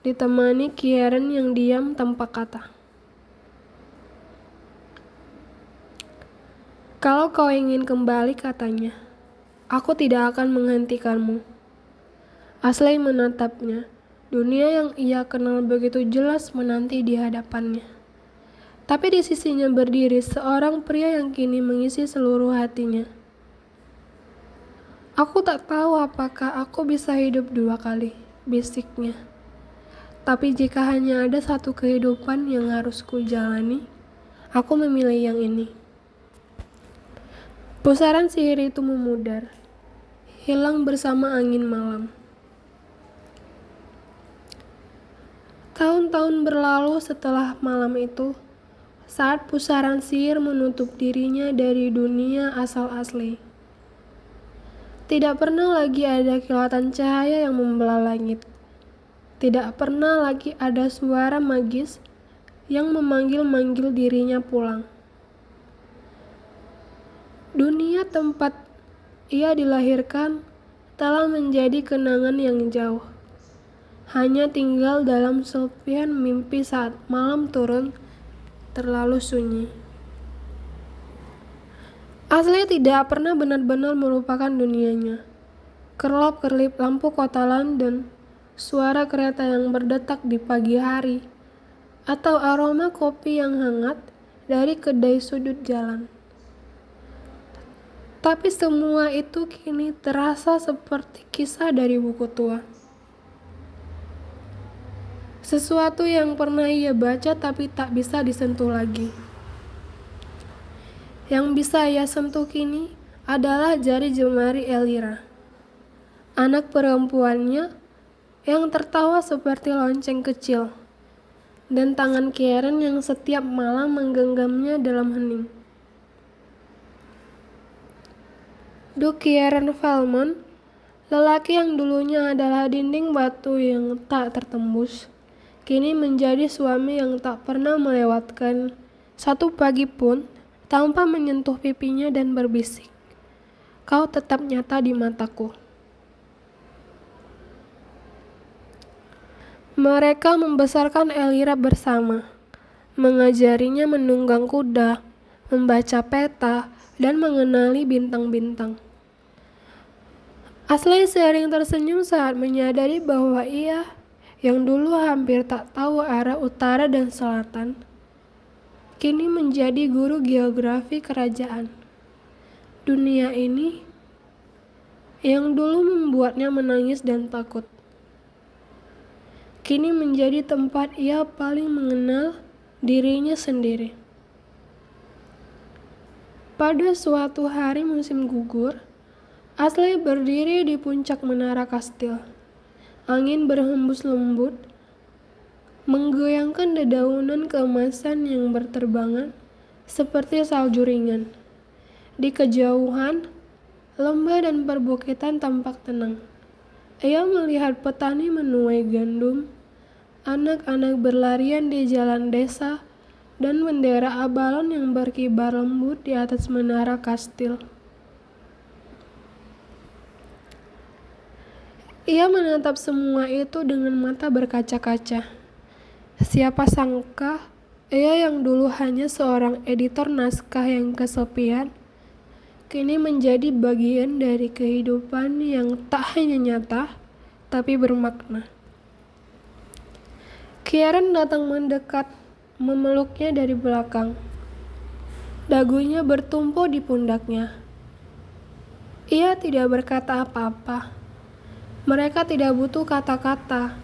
ditemani Kieran yang diam tanpa kata. Kalau kau ingin kembali, katanya, aku tidak akan menghentikanmu. Ashley menatapnya. Dunia yang ia kenal begitu jelas menanti di hadapannya. Tapi di sisinya berdiri seorang pria yang kini mengisi seluruh hatinya. Aku tak tahu apakah aku bisa hidup dua kali, bisiknya. Tapi jika hanya ada satu kehidupan yang harus kujalani, aku memilih yang ini. Pusaran sihir itu memudar, hilang bersama angin malam. Tahun-tahun berlalu setelah malam itu, saat pusaran sihir menutup dirinya dari dunia asal Ashley. Tidak pernah lagi ada kilatan cahaya yang membelah langit. Tidak pernah lagi ada suara magis yang memanggil-manggil dirinya pulang. Dunia tempat ia dilahirkan telah menjadi kenangan yang jauh. Hanya tinggal dalam serpihan mimpi saat malam turun terlalu sunyi. Ashley tidak pernah benar-benar melupakan dunianya. Kerlap-kerlip lampu kota London, suara kereta yang berdetak di pagi hari, atau aroma kopi yang hangat dari kedai sudut jalan. Tapi semua itu kini terasa seperti kisah dari buku tua. Sesuatu yang pernah ia baca tapi tak bisa disentuh lagi. Yang bisa ia sentuh kini adalah jari jemari Elira, anak perempuannya yang tertawa seperti lonceng kecil, dan tangan Kieran yang setiap malam menggenggamnya dalam hening. Duke Kieran Valmont, lelaki yang dulunya adalah dinding batu yang tak tertembus, kini menjadi suami yang tak pernah melewatkan satu pagi pun tanpa menyentuh pipinya dan berbisik, "Kau tetap nyata di mataku." Mereka membesarkan Elira bersama, mengajarinya menunggang kuda, membaca peta, dan mengenali bintang-bintang. Ashley sering tersenyum saat menyadari bahwa ia, yang dulu hampir tak tahu arah utara dan selatan, kini menjadi guru geografi kerajaan. Dunia ini yang dulu membuatnya menangis dan takut, kini menjadi tempat ia paling mengenal dirinya sendiri. Pada suatu hari musim gugur, Ashley berdiri di puncak menara kastil. Angin berhembus lembut, menggoyangkan dedaunan keemasan yang berterbangan seperti salju ringan. Di kejauhan, lembah dan perbukitan tampak tenang. Ia melihat petani menuai gandum, anak-anak berlarian di jalan desa, dan bendera abalon yang berkibar lembut di atas menara kastil. Ia menatap semua itu dengan mata berkaca-kaca. Siapa sangka, ia yang dulu hanya seorang editor naskah yang kesepian, kini menjadi bagian dari kehidupan yang tak hanya nyata, tapi bermakna. Kieran datang mendekat, memeluknya dari belakang. Dagunya bertumpu di pundaknya. Ia tidak berkata apa-apa. Mereka tidak butuh kata-kata,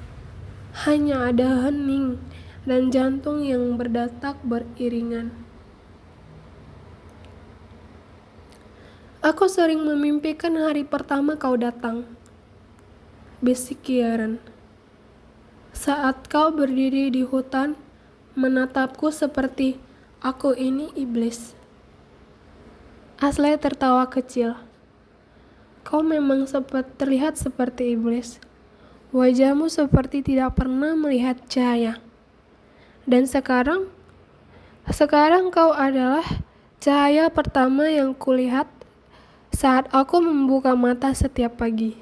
hanya ada hening dan jantung yang berdetak beriringan. "Aku sering memimpikan hari pertama kau datang," bisik Kieran, "saat kau berdiri di hutan, menatapku seperti aku ini iblis." Ashley tertawa kecil. "Kau memang terlihat seperti iblis. Wajahmu seperti tidak pernah melihat cahaya. Dan sekarang kau adalah cahaya pertama yang kulihat saat aku membuka mata setiap pagi."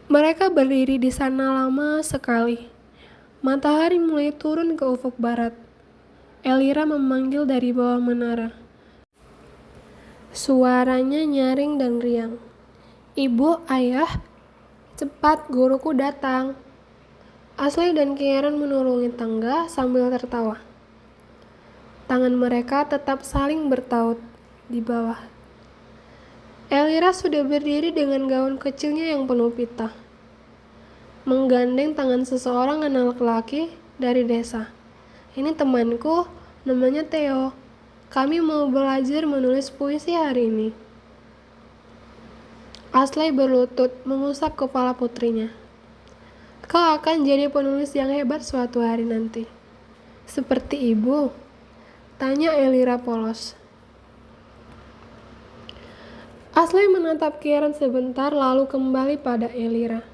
Mereka berdiri di sana lama sekali. Matahari mulai turun ke ufuk barat. Elira memanggil dari bawah menara. Suaranya nyaring dan riang. "Ibu, ayah, cepat, guruku datang." Ashley dan Kieran menuruni tangga sambil tertawa. Tangan mereka tetap saling bertaut di bawah. Elira sudah berdiri dengan gaun kecilnya yang penuh pita, menggandeng tangan seseorang anak laki dari desa. "Ini temanku, namanya Theo. Kami mau belajar menulis puisi hari ini." Ashley berlutut mengusap kepala putrinya. "Kau akan jadi penulis yang hebat suatu hari nanti. Seperti ibu?" tanya Elira polos. Ashley menatap Kieran sebentar lalu kembali pada Elira.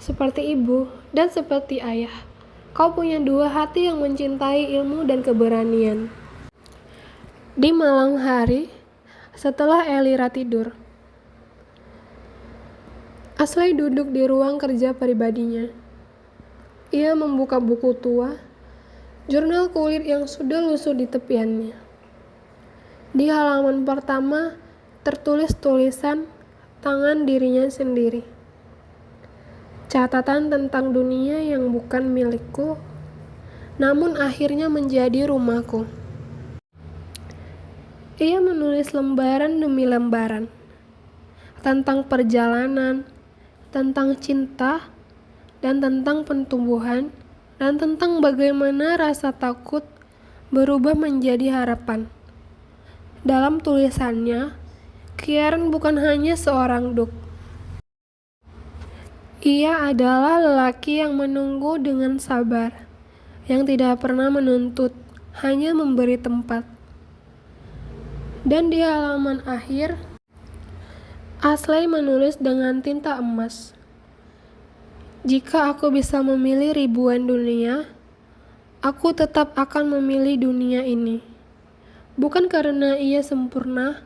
"Seperti ibu dan seperti ayah, kau punya dua hati yang mencintai ilmu dan keberanian." Di malam hari, setelah Elira tidur, Ashley duduk di ruang kerja pribadinya. Ia membuka buku tua, jurnal kulit yang sudah lusuh di tepiannya. Di halaman pertama tertulis tulisan tangan dirinya sendiri. Catatan tentang dunia yang bukan milikku, namun akhirnya menjadi rumahku. Ia menulis lembaran demi lembaran, tentang perjalanan, tentang cinta, dan tentang pertumbuhan, dan tentang bagaimana rasa takut berubah menjadi harapan. Dalam tulisannya, Kieran bukan hanya seorang duk. Ia adalah lelaki yang menunggu dengan sabar, yang tidak pernah menuntut, hanya memberi tempat. Dan di halaman akhir, Ashley menulis dengan tinta emas, "Jika aku bisa memilih ribuan dunia, aku tetap akan memilih dunia ini. Bukan karena ia sempurna,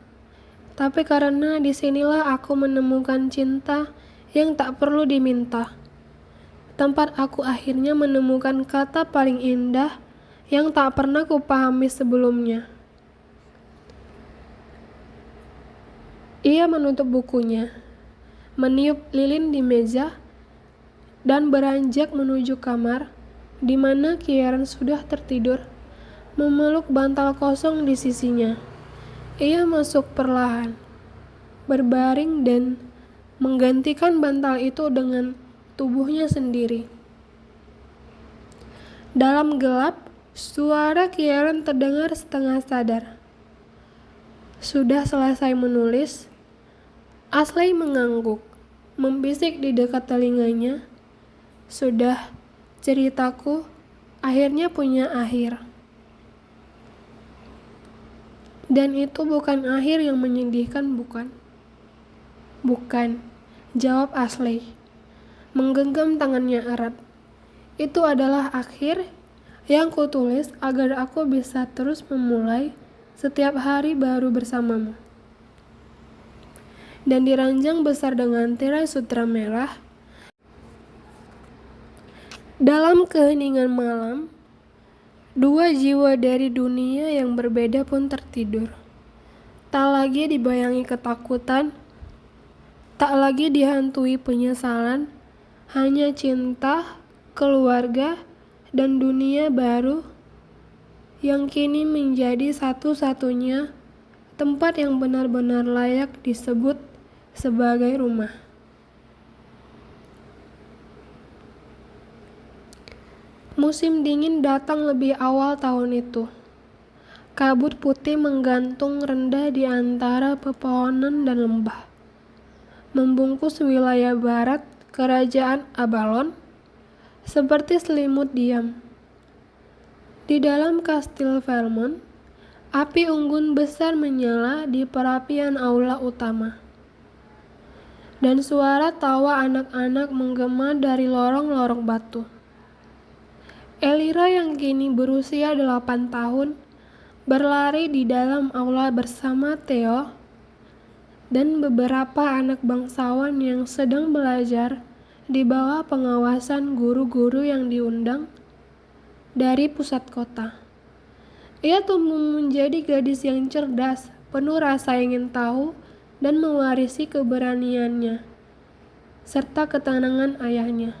tapi karena disinilah aku menemukan cinta yang tak perlu diminta. Tempat aku akhirnya menemukan kata paling indah yang tak pernah kupahami sebelumnya." Ia menutup bukunya, meniup lilin di meja, dan beranjak menuju kamar, di mana Kieran sudah tertidur, memeluk bantal kosong di sisinya. Ia masuk perlahan, berbaring dan menggantikan bantal itu dengan tubuhnya sendiri. Dalam gelap, suara Kieran terdengar setengah sadar. Sudah selesai menulis, Ashley mengangguk, membisik di dekat telinganya, "Sudah, ceritaku akhirnya punya akhir." "Dan itu bukan akhir yang menyedihkan, bukan?" "Bukan," jawab Ashley, menggenggam tangannya erat. "Itu adalah akhir yang kutulis agar aku bisa terus memulai setiap hari baru bersamamu." Dan diranjang besar dengan tirai sutra merah. Dalam keheningan malam, dua jiwa dari dunia yang berbeda pun tertidur. Tak lagi dibayangi ketakutan, tak lagi dihantui penyesalan, hanya cinta, keluarga, dan dunia baru yang kini menjadi satu-satunya tempat yang benar-benar layak disebut sebagai rumah. Musim dingin datang lebih awal tahun itu. Kabut putih menggantung rendah di antara pepohonan dan lembah, membungkus wilayah barat kerajaan Avalon seperti selimut diam. Di dalam kastil Vermont, api unggun besar menyala di perapian aula utama, dan suara tawa anak-anak menggema dari lorong-lorong batu. Elira yang kini berusia 8 tahun berlari di dalam aula bersama Theo dan beberapa anak bangsawan yang sedang belajar di bawah pengawasan guru-guru yang diundang dari pusat kota. Ia tumbuh menjadi gadis yang cerdas, penuh rasa ingin tahu, dan mewarisi keberaniannya serta ketenangan ayahnya.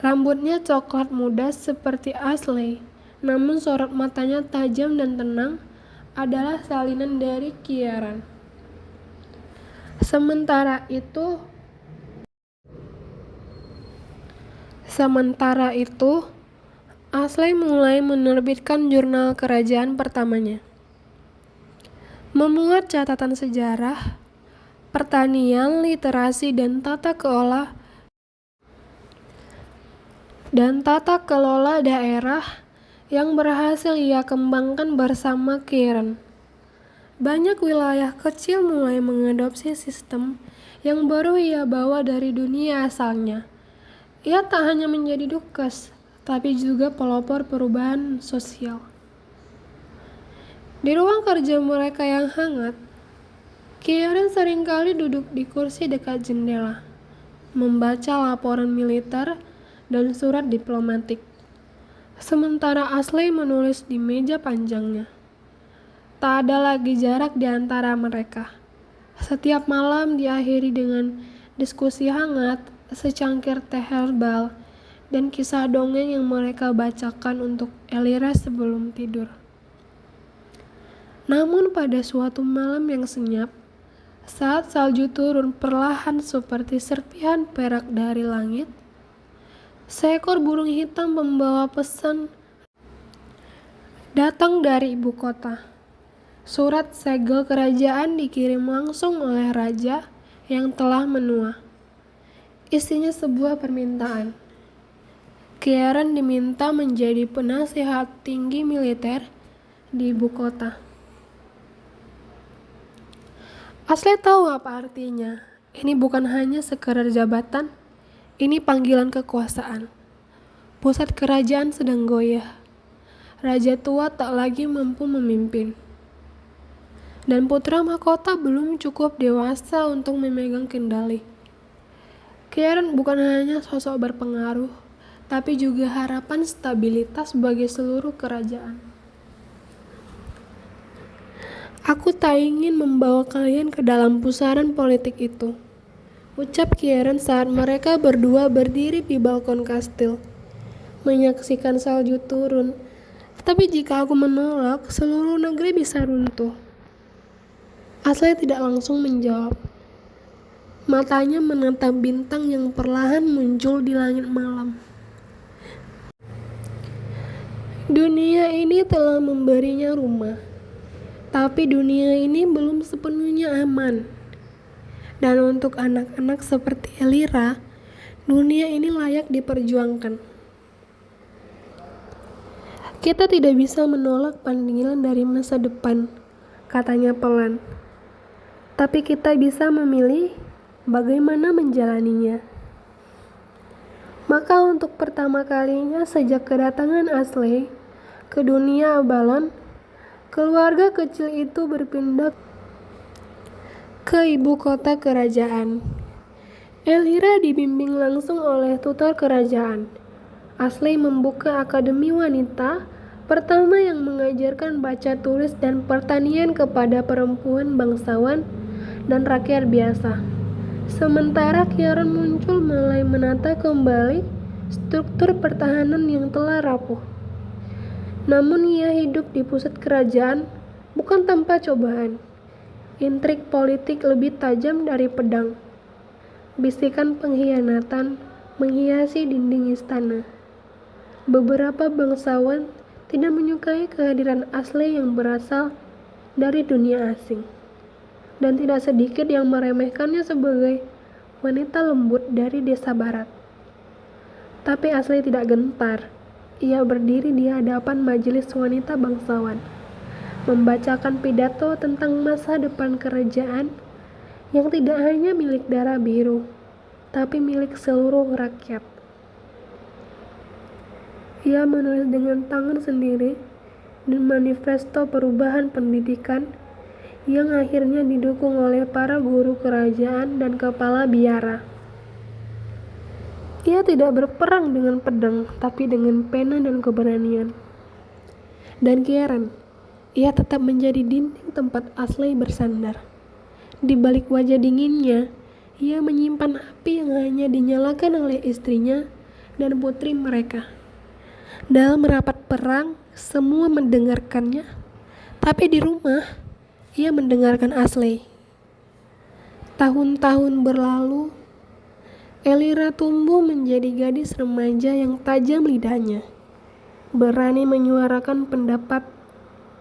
Rambutnya coklat muda seperti Ashley, namun sorot matanya tajam dan tenang adalah salinan dari Kieran. Sementara itu, Ashley mulai menerbitkan jurnal kerajaan pertamanya, memuat catatan sejarah, pertanian, literasi, dan tata kelola daerah yang berhasil ia kembangkan bersama Kieran. Banyak wilayah kecil mulai mengadopsi sistem yang baru ia bawa dari dunia asalnya. Ia tak hanya menjadi dukes, tapi juga pelopor perubahan sosial. Di ruang kerja mereka yang hangat, Kieran seringkali duduk di kursi dekat jendela, membaca laporan militer dan surat diplomatik, sementara Ashley menulis di meja panjangnya. Tak ada lagi jarak di antara mereka. Setiap malam diakhiri dengan diskusi hangat, secangkir teh herbal, dan kisah dongeng yang mereka bacakan untuk Elira sebelum tidur. Namun pada suatu malam yang senyap, saat salju turun perlahan seperti serpihan perak dari langit, Seekor burung hitam membawa pesan datang dari ibu kota. Surat segel kerajaan dikirim langsung oleh raja yang telah menua. Isinya sebuah permintaan. Kieran diminta menjadi penasihat tinggi militer di ibu kota. Ashley tahu apa artinya. Ini bukan hanya sekadar jabatan, ini panggilan kekuasaan. Pusat kerajaan sedang goyah. Raja tua tak lagi mampu memimpin. Dan putra mahkota belum cukup dewasa untuk memegang kendali. Kieran bukan hanya sosok berpengaruh, tapi juga harapan stabilitas bagi seluruh kerajaan. Aku tak ingin membawa kalian ke dalam pusaran politik itu, ucap Kieran saat mereka berdua berdiri di balkon kastil, menyaksikan salju turun. Tapi jika aku menolak, seluruh negeri bisa runtuh. Ashley tidak langsung menjawab. Matanya menatap bintang yang perlahan muncul di langit malam. Dunia ini telah memberinya rumah, tapi dunia ini belum sepenuhnya aman. Dan untuk anak-anak seperti Elira, dunia ini layak diperjuangkan. Kita tidak bisa menolak panggilan dari masa depan, katanya pelan. Tapi kita bisa memilih bagaimana menjalaninya. Maka untuk pertama kalinya sejak kedatangan Ashley ke dunia Avalon, keluarga kecil itu berpindah ke ibu kota kerajaan. Elira dibimbing langsung oleh tutor kerajaan. Ashley membuka akademi wanita pertama yang mengajarkan baca tulis dan pertanian kepada perempuan bangsawan dan rakyat biasa. Sementara Kieran muncul mulai menata kembali struktur pertahanan yang telah rapuh. Namun ia hidup di pusat kerajaan bukan tanpa cobaan. Intrik politik lebih tajam dari pedang. Bisikan pengkhianatan menghiasi dinding istana. Beberapa bangsawan tidak menyukai kehadiran Ashley yang berasal dari dunia asing, dan tidak sedikit yang meremehkannya sebagai wanita lembut dari desa barat. Tapi Ashley tidak gentar. Ia berdiri di hadapan majelis wanita bangsawan, membacakan pidato tentang masa depan kerajaan yang tidak hanya milik darah biru, tapi milik seluruh rakyat. Ia menulis dengan tangan sendiri dan manifesto perubahan pendidikan yang akhirnya didukung oleh para guru kerajaan dan kepala biara. Ia tidak berperang dengan pedang, tapi dengan pena dan keberanian. Dan Kieran, ia tetap menjadi dinding tempat Ashley bersandar. Di balik wajah dinginnya, ia menyimpan api yang hanya dinyalakan oleh istrinya dan putri mereka. Dalam rapat perang, semua mendengarkannya, tapi di rumah, ia mendengarkan Ashley. Tahun-tahun berlalu, Elira tumbuh menjadi gadis remaja yang tajam lidahnya, berani menyuarakan pendapat,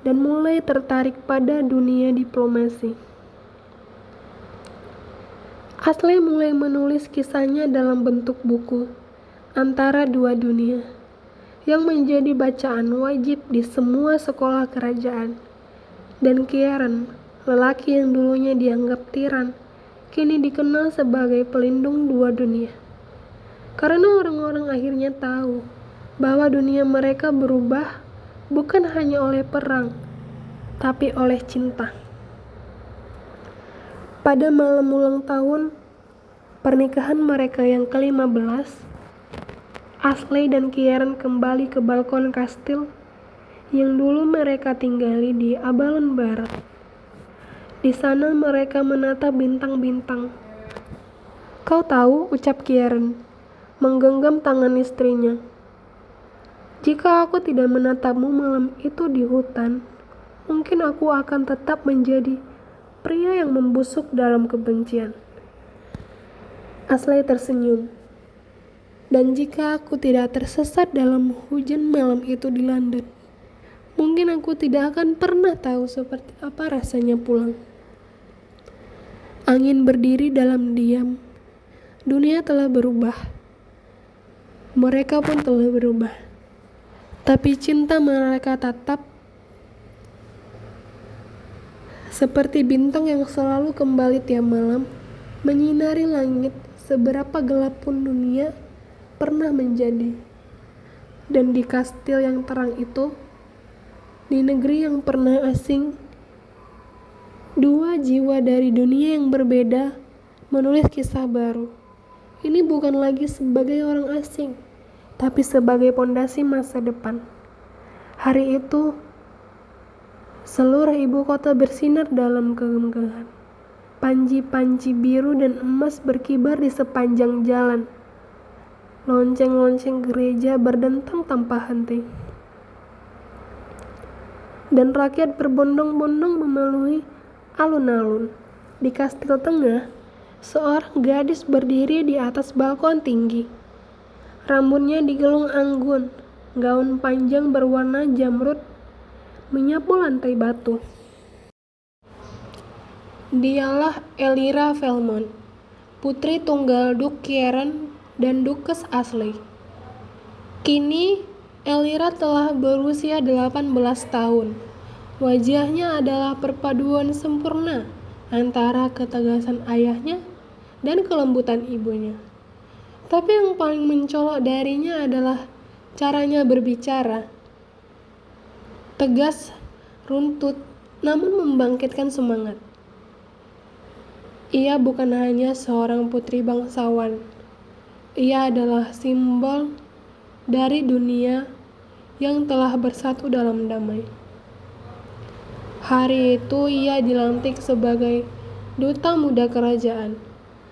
dan mulai tertarik pada dunia diplomasi. Ashley mulai menulis kisahnya dalam bentuk buku, Antara Dua Dunia, yang menjadi bacaan wajib di semua sekolah kerajaan. Dan Kieran, lelaki yang dulunya dianggap tiran, kini dikenal sebagai pelindung dua dunia. Karena orang-orang akhirnya tahu bahwa dunia mereka berubah bukan hanya oleh perang, tapi oleh cinta. Pada malam ulang tahun pernikahan mereka yang ke-15, Ashley dan Kieran kembali ke balkon kastil yang dulu mereka tinggali di Avalon Barat. Di sana mereka menatap bintang-bintang. "Kau tahu," ucap Kieran, menggenggam tangan istrinya, "jika aku tidak menatapmu malam itu di hutan, mungkin aku akan tetap menjadi pria yang membusuk dalam kebencian." Ashley tersenyum. Dan jika aku tidak tersesat dalam hujan malam itu di London, mungkin aku tidak akan pernah tahu seperti apa rasanya pulang. Angin berdiri dalam diam. Dunia telah berubah. Mereka pun telah berubah. Tapi cinta mereka tetap seperti bintang yang selalu kembali tiap malam, menyinari langit seberapa gelap pun dunia pernah menjadi. Dan di kastil yang terang itu, di negeri yang pernah asing, dua jiwa dari dunia yang berbeda menulis kisah baru. Ini bukan lagi sebagai orang asing, tapi sebagai pondasi masa depan. Hari itu, seluruh ibu kota bersinar dalam kemegahan. Panji-panji biru dan emas berkibar di sepanjang jalan. Lonceng-lonceng gereja berdentang tanpa henti. Dan rakyat berbondong-bondong memenuhi alun-alun. Di kastil tengah, seorang gadis berdiri di atas balkon tinggi. Rambutnya digelung anggun, gaun panjang berwarna jamrud menyapu lantai batu. Dialah Elira Valmont, putri tunggal Duke Kieran dan Duchess Ashley. Kini, Elira telah berusia 18 tahun. Wajahnya adalah perpaduan sempurna antara ketegasan ayahnya dan kelembutan ibunya. Tapi yang paling mencolok darinya adalah caranya berbicara. Tegas, runtut, namun membangkitkan semangat. Ia bukan hanya seorang putri bangsawan. Ia adalah simbol dari dunia yang telah bersatu dalam damai. Hari itu ia dilantik sebagai duta muda kerajaan,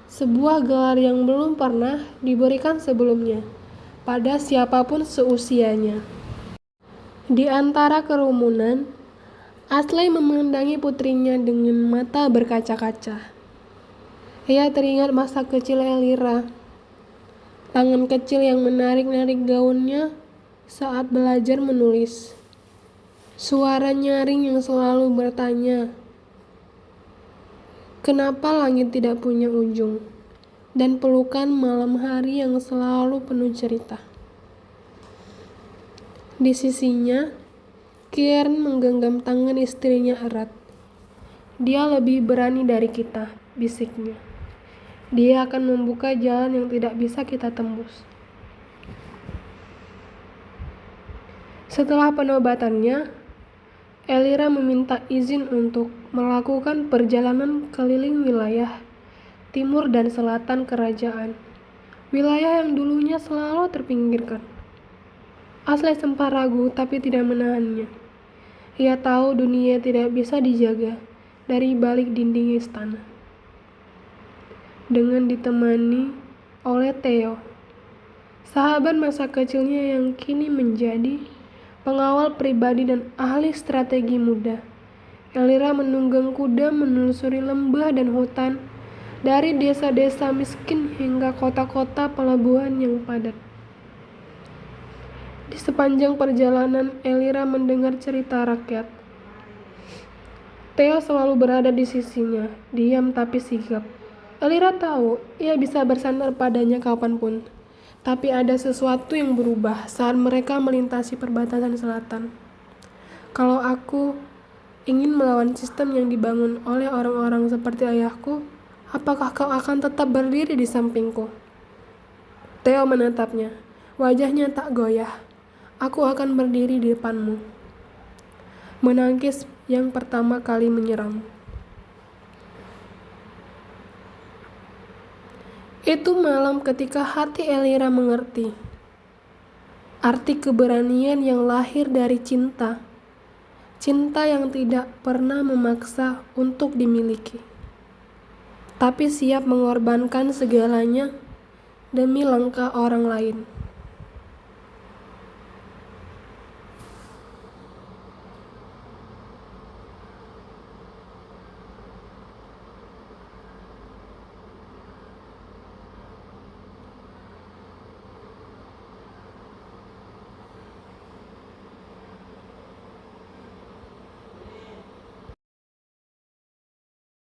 sebuah gelar yang belum pernah diberikan sebelumnya pada siapapun seusianya. Di antara kerumunan, Ashley memandangi putrinya dengan mata berkaca-kaca. Ia teringat masa kecil Elira. Tangan kecil yang menarik-narik gaunnya saat belajar menulis. Suara nyaring yang selalu bertanya, "Kenapa langit tidak punya ujung?" Dan pelukan malam hari yang selalu penuh cerita. Di sisinya, Kieran menggenggam tangan istrinya erat. "Dia lebih berani dari kita," bisiknya. "Dia akan membuka jalan yang tidak bisa kita tembus." Setelah penobatannya, Elira meminta izin untuk melakukan perjalanan keliling wilayah timur dan selatan kerajaan, wilayah yang dulunya selalu terpinggirkan. Ashley sempat ragu tapi tidak menahannya. Ia tahu dunia tidak bisa dijaga dari balik dinding istana. Dengan ditemani oleh Theo, sahabat masa kecilnya yang kini menjadi pengawal pribadi dan ahli strategi muda, Elira menunggang kuda menelusuri lembah dan hutan, dari desa-desa miskin hingga kota-kota pelabuhan yang padat. Di sepanjang perjalanan, Elira mendengar cerita rakyat. Theo selalu berada di sisinya, diam tapi sigap. Elira tahu ia bisa bersandar padanya kapanpun, tapi ada sesuatu yang berubah saat mereka melintasi perbatasan selatan. "Kalau aku ingin melawan sistem yang dibangun oleh orang-orang seperti ayahku, apakah kau akan tetap berdiri di sampingku?" Theo menatapnya, wajahnya tak goyah. "Aku akan berdiri di depanmu." Menangkis yang pertama kali menyerang. Itu malam ketika hati Elira mengerti arti keberanian yang lahir dari cinta. Cinta yang tidak pernah memaksa untuk dimiliki, tapi siap mengorbankan segalanya demi langkah orang lain.